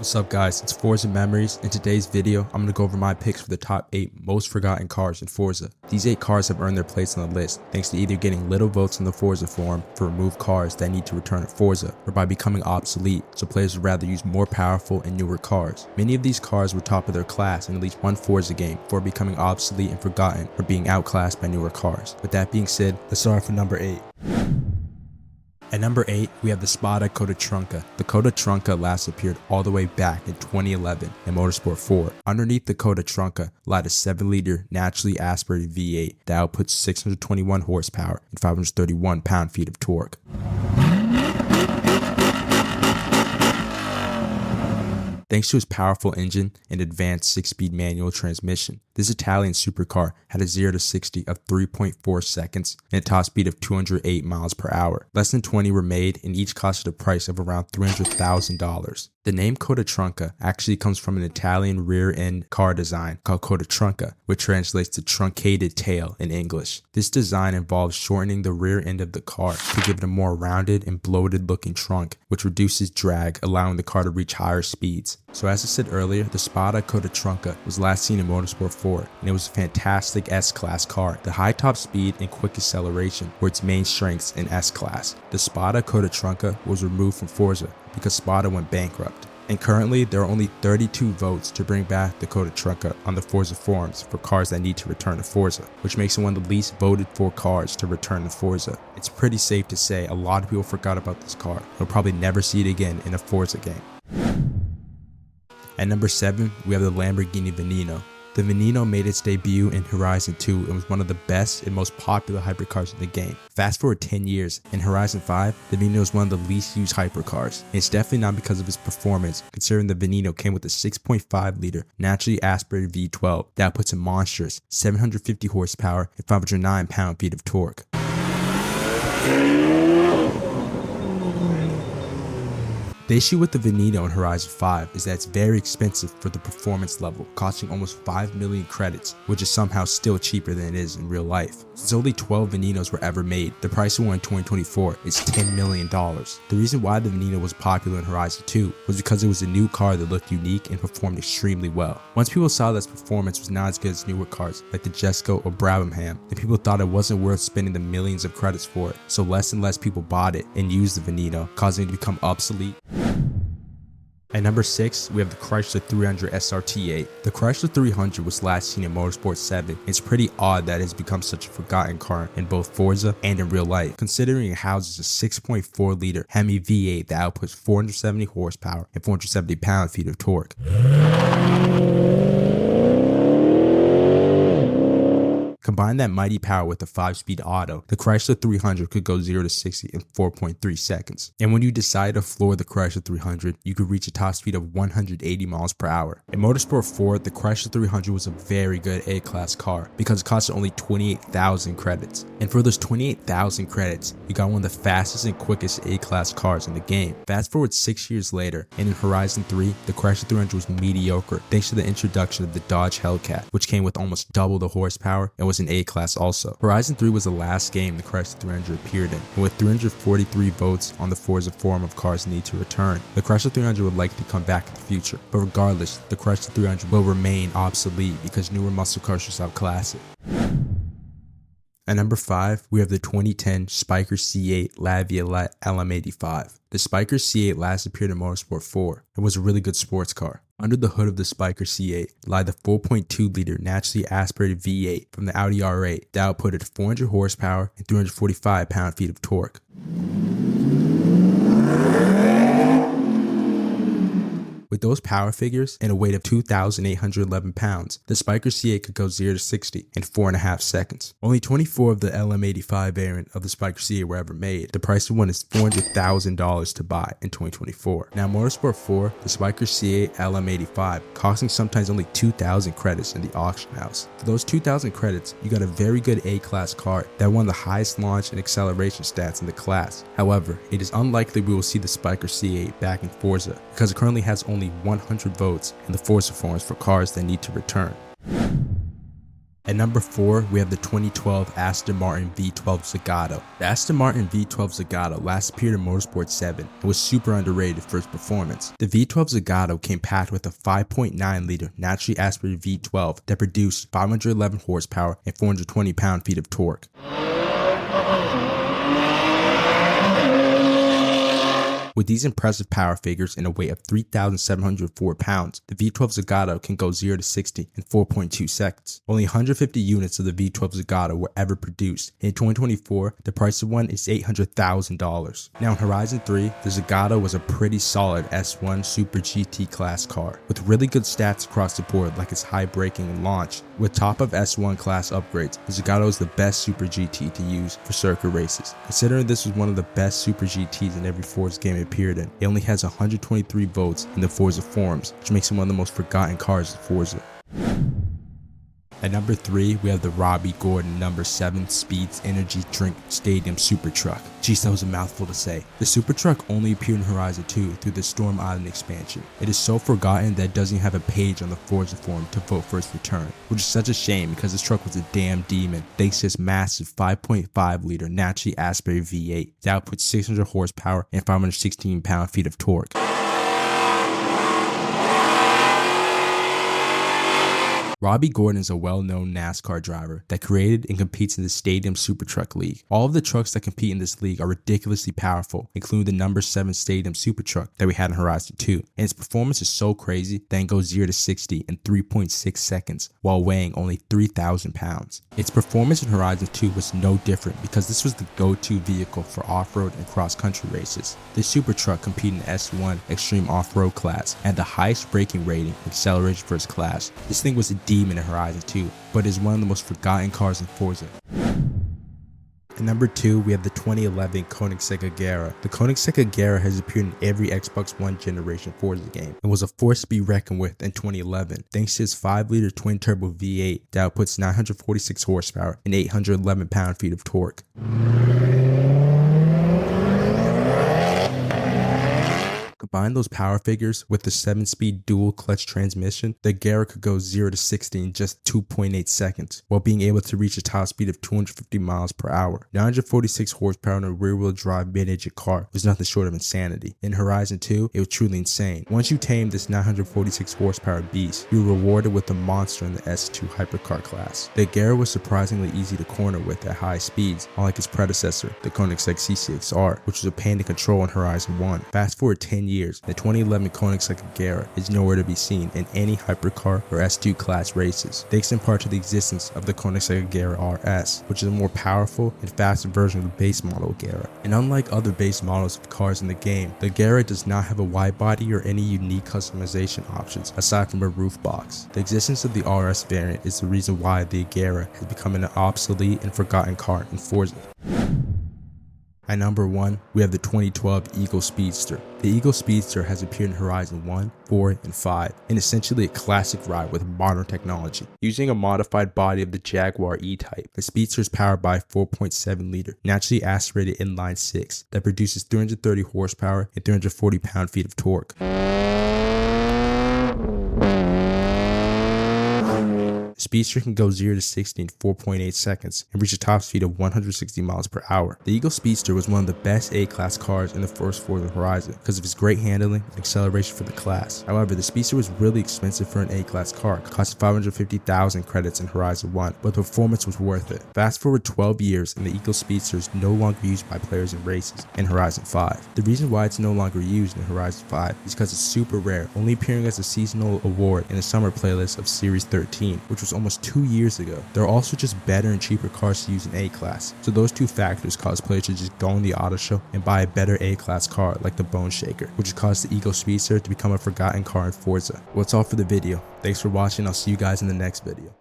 What's up guys, it's Forza Memories. In today's video, I'm going to go over my picks for the top 8 most forgotten cars in Forza. These 8 cars have earned their place on the list thanks to either getting little votes in the Forza forum for removed cars that need to return at Forza, or by becoming obsolete, so players would rather use more powerful and newer cars. Many of these cars were top of their class in at least one Forza game before becoming obsolete and forgotten or being outclassed by newer cars. With that being said, let's start for number 8. At number 8, we have the Spada Coda Trunca. The Coda Trunca last appeared all the way back in 2011 in Motorsport 4. Underneath the Coda Trunca lied a 7-liter naturally aspirated V8 that outputs 621 horsepower and 531 pound-feet of torque. Thanks to its powerful engine and advanced 6-speed manual transmission, this Italian supercar had a 0 to 60 of 3.4 seconds and a top speed of 208 miles per hour. Less than 20 were made and each costed a price of around $300,000. The name Coda Trunca actually comes from an Italian rear-end car design called Coda Trunca, which translates to truncated tail in English. This design involves shortening the rear end of the car to give it a more rounded and bloated looking trunk, which reduces drag, allowing the car to reach higher speeds. So as I said earlier, the Spada Coda Trunca was last seen in Motorsport 4, and it was a fantastic S-Class car. The high top speed and quick acceleration were its main strengths in S-Class. The Spada Coda Trunca was removed from Forza because Spada went bankrupt. And currently, there are only 32 votes to bring back the Coda Trunca on the Forza forums for cars that need to return to Forza, which makes it one of the least voted for cars to return to Forza. It's pretty safe to say a lot of people forgot about this car. We'll probably never see it again in a Forza game. At number 7, we have the Lamborghini Veneno. The Veneno made its debut in Horizon 2 and was one of the best and most popular hypercars in the game. Fast forward 10 years, in Horizon 5, the Veneno is one of the least used hypercars. And it's definitely not because of its performance, considering the Veneno came with a 6.5 liter naturally aspirated V12 that puts a monstrous 750 horsepower and 509 pound-feet of torque. The issue with the Veneno in Horizon 5 is that it's very expensive for the performance level, costing almost 5 million credits, which is somehow still cheaper than it is in real life. Since only 12 Venenos were ever made, the price of one in 2024 is $10 million. The reason why the Veneno was popular in Horizon 2 was because it was a new car that looked unique and performed extremely well. Once people saw that its performance was not as good as newer cars like the Jesko or Brabham, then people thought it wasn't worth spending the millions of credits for it, so less and less people bought it and used the Veneno, causing it to become obsolete. At number 6, we have the Chrysler 300 SRT8. The Chrysler 300 was last seen in Motorsport 7. It's pretty odd that it has become such a forgotten car in both Forza and in real life, considering it houses a 6.4 liter Hemi V8 that outputs 470 horsepower and 470 pound-feet of torque. Combine that mighty power with a 5-speed auto, the Chrysler 300 could go 0 to 60 in 4.3 seconds. And when you decide to floor the Chrysler 300, you could reach a top speed of 180 miles per hour. In Motorsport 4, the Chrysler 300 was a very good A-class car because it cost only 28,000 credits. And for those 28,000 credits, you got one of the fastest and quickest A-class cars in the game. Fast forward 6 years later, and in Horizon 3, the Chrysler 300 was mediocre thanks to the introduction of the Dodge Hellcat, which came with almost double the horsepower and was an A-class also. Horizon 3 was the last game the Chrysler 300 appeared in, and with 343 votes on the Forza forum of cars need to return, the Chrysler 300 would likely come back in the future. But regardless, the Chrysler 300 will remain obsolete because newer muscle cars just outclass it. At number 5, we have the 2010 Spyker C8 Laviolette LM85. The Spyker C8 last appeared in Motorsport 4 and was a really good sports car. Under the hood of the Spyker C8 lied the 4.2 liter naturally aspirated V8 from the Audi R8 that outputted 400 horsepower and 345 pound-feet of torque. With those power figures and a weight of 2,811 pounds, the Spyker C8 could go 0 to 60 in 4.5 seconds. Only 24 of the LM85 variant of the Spyker C8 were ever made. The price of one is $400,000 to buy in 2024. Now, Motorsport 4, the Spyker C8 LM85, costing sometimes only 2,000 credits in the auction house. For those 2,000 credits, you got a very good A-class car that won the highest launch and acceleration stats in the class. However, it is unlikely we will see the Spyker C8 back in Forza because it currently has only 100 votes in the Forza forums for cars that need to return. At number 4, we have the 2012 Aston Martin V12 Zagato. The Aston Martin V12 Zagato last appeared in Motorsport 7 and was super underrated for its performance. The V12 Zagato came packed with a 5.9-liter naturally aspirated V12 that produced 511 horsepower and 420 pound-feet of torque. With these impressive power figures and a weight of 3,704 pounds, the V12 Zagato can go 0 to 60 in 4.2 seconds. Only 150 units of the V12 Zagato were ever produced, and in 2024, the price of one is $800,000. Now in Horizon 3, the Zagato was a pretty solid S1 Super GT class car, with really good stats across the board like its high braking and launch. With top of S1 class upgrades, the Zagato is the best Super GT to use for circuit races. Considering this was one of the best Super GTs in every Forza game it appeared in, it only has 123 votes in the Forza forums, which makes it one of the most forgotten cars in Forza. At number 3, we have the Robbie Gordon number 7 Speeds Energy Drink Stadium Super Truck. Geez, that was a mouthful to say. The Super Truck only appeared in Horizon 2 through the Storm Island expansion. It is so forgotten that it doesn't even have a page on the Forza forum to vote for its return, which is such a shame because this truck was a damn demon thanks to its massive 5.5-liter naturally aspirated V8 that outputs 600 horsepower and 516 pound-feet of torque. Robbie Gordon is a well-known NASCAR driver that created and competes in the Stadium Super Truck League. All of the trucks that compete in this league are ridiculously powerful, including the number 7 Stadium Super Truck that we had in Horizon 2. And its performance is so crazy that it goes 0 to 60 in 3.6 seconds while weighing only 3,000 pounds. Its performance in Horizon 2 was no different because this was the go-to vehicle for off-road and cross-country races. This super truck competed in S1 Extreme Off-Road class and had the highest braking rating and acceleration for its class. This thing was a demon in Horizon 2, but is one of the most forgotten cars in Forza. At number 2, we have the 2011 Koenigsegg Agera. The Koenigsegg Agera has appeared in every Xbox One generation Forza game and was a force to be reckoned with in 2011 thanks to its 5-liter twin-turbo V8 that outputs 946 horsepower and 811 pound-feet of torque. Combine those power figures with the 7-speed dual clutch transmission, the Agera could go 0 to 60 in just 2.8 seconds, while being able to reach a top speed of 250 miles per hour. 946 horsepower in a rear-wheel drive mid-engine car was nothing short of insanity. In Horizon 2, it was truly insane. Once you tamed this 946 horsepower beast, you were rewarded with a monster in the S2 hypercar class. The Agera was surprisingly easy to corner with at high speeds, unlike its predecessor, the Koenigsegg CCXR, which was a pain to control in Horizon 1. Fast forward 10 years, the 2011 Koenigsegg Agera is nowhere to be seen in any hypercar or S2 class races, thanks in part to the existence of the Koenigsegg Agera RS, which is a more powerful and faster version of the base model Agera. And unlike other base models of cars in the game, the Agera does not have a wide body or any unique customization options aside from a roof box. The existence of the RS variant is the reason why the Agera has become an obsolete and forgotten car in Forza. At number 1, we have the 2012 Eagle Speedster. The Eagle Speedster has appeared in Horizon 1, 4, and 5, and essentially a classic ride with modern technology. Using a modified body of the Jaguar E-Type, the Speedster is powered by a 4.7-liter naturally aspirated inline 6 that produces 330 horsepower and 340 pound-feet of torque. The Speedster can go 0 to 60 in 4.8 seconds and reach a top speed of 160 miles per hour. The Eagle Speedster was one of the best A-class cars in the first Forza Horizon because of its great handling and acceleration for the class. However, the Speedster was really expensive for an A-class car, costing 550,000 credits in Horizon 1, but the performance was worth it. Fast forward 12 years and the Eagle Speedster is no longer used by players in races in Horizon 5. The reason why it's no longer used in Horizon 5 is because it's super rare, only appearing as a seasonal award in the summer playlist of Series 13, which was almost 2 years ago. There are also just better and cheaper cars to use in A-Class, so those two factors cause players to just go in the auto show and buy a better A-Class car like the Bone Shaker, which has caused the Eagle Speedster to become a forgotten car in Forza. Well, that's all for the video. Thanks for watching. I'll see you guys in the next video.